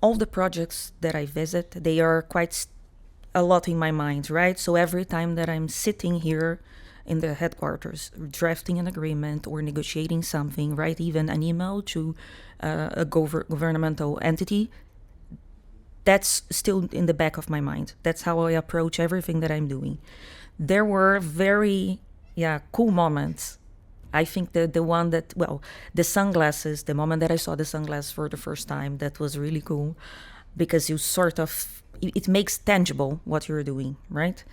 all the projects that I visit, they are quite a lot in my mind, right? So every time that I'm sitting here in the headquarters, drafting an agreement or negotiating something, right, even an email to a governmental entity, that's still in the back of my mind. That's how I approach everything that I'm doing. There were very, cool moments. I think the one that, well, the sunglasses, the moment that I saw the sunglasses for the first time, that was really cool because you sort of, it makes tangible what you're doing, right?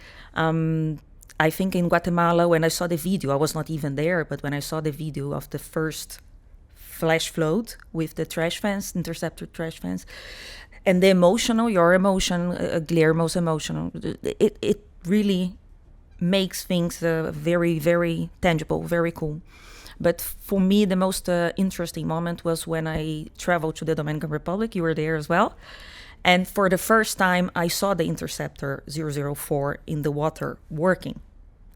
I think in Guatemala, when I saw the video, I was not even there, but when I saw the video of the first flash flood with the trash fence, Interceptor trash fence, and the emotional, your emotion, Guillermo's emotional, it really makes things very, very tangible, very cool. But for me, the most interesting moment was when I traveled to the Dominican Republic. You were there as well. And for the first time, I saw the Interceptor 004 in the water working,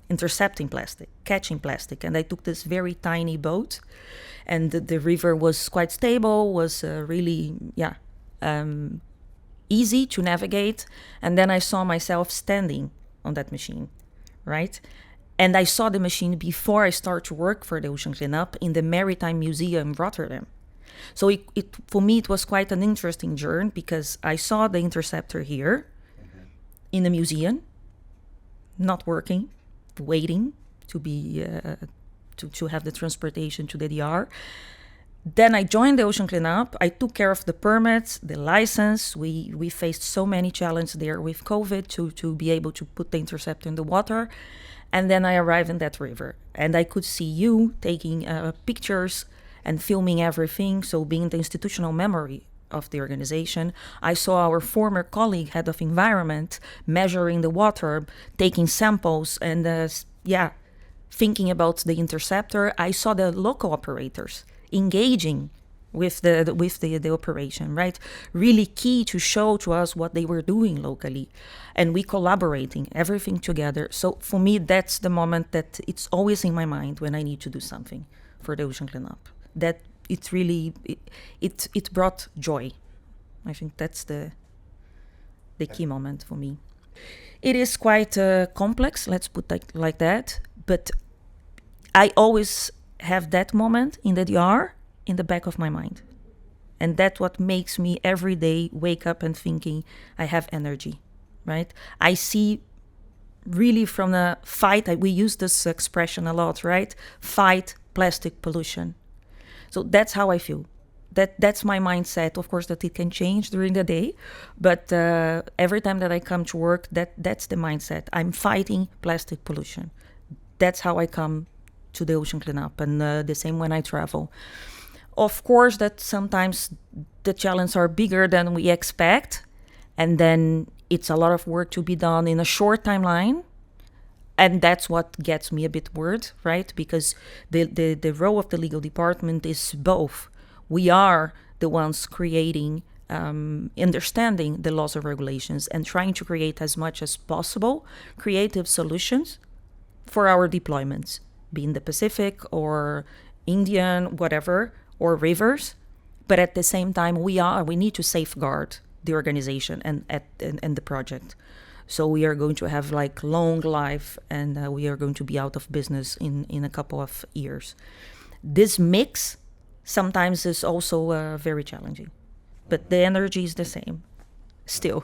intercepting plastic, catching plastic. And I took this very tiny boat, and the river was quite stable, was really, easy to navigate. And then I saw myself standing on that machine, right? And I saw the machine before I started to work for the Ocean Cleanup in the Maritime Museum in Rotterdam. So it for me, it was quite an interesting journey because I saw the Interceptor here in the museum, not working, waiting to be to have the transportation to the DR. Then I joined the Ocean Cleanup. I took care of the permits, the license. We faced so many challenges there with COVID to be able to put the Interceptor in the water. And then I arrived in that river. And I could see you taking pictures and filming everything. So being the institutional memory of the organization, I saw our former colleague, head of environment, measuring the water, taking samples, and thinking about the Interceptor. I saw the local operators engaging with the operation, right? Really key to show to us what they were doing locally, and we collaborating everything together. So for me, that's the moment that it's always in my mind when I need to do something for the Ocean Cleanup. That it's really it brought joy. I think that's the key moment for me. It is quite complex, let's put it like that, but I always have that moment in the DR in the back of my mind. And that's what makes me every day wake up and thinking I have energy, right? I see really from the fight, we use this expression a lot, right? Fight plastic pollution. So that's how I feel. That's my mindset. Of course, that it can change during the day, but every time that I come to work, that's the mindset. I'm fighting plastic pollution. That's how I come to the Ocean Cleanup, and the same when I travel. Of course, that sometimes the challenges are bigger than we expect, and then it's a lot of work to be done in a short timeline. And that's what gets me a bit worried, right? Because the role of the legal department is both. We are the ones creating, understanding the laws and regulations and trying to create as much as possible creative solutions for our deployments, be in the Pacific or Indian, whatever, or rivers. But at the same time, we need to safeguard the organization and the project. So we are going to have like long life, and we are going to be out of business in a couple of years. This mix sometimes is also very challenging, but the energy is the same still.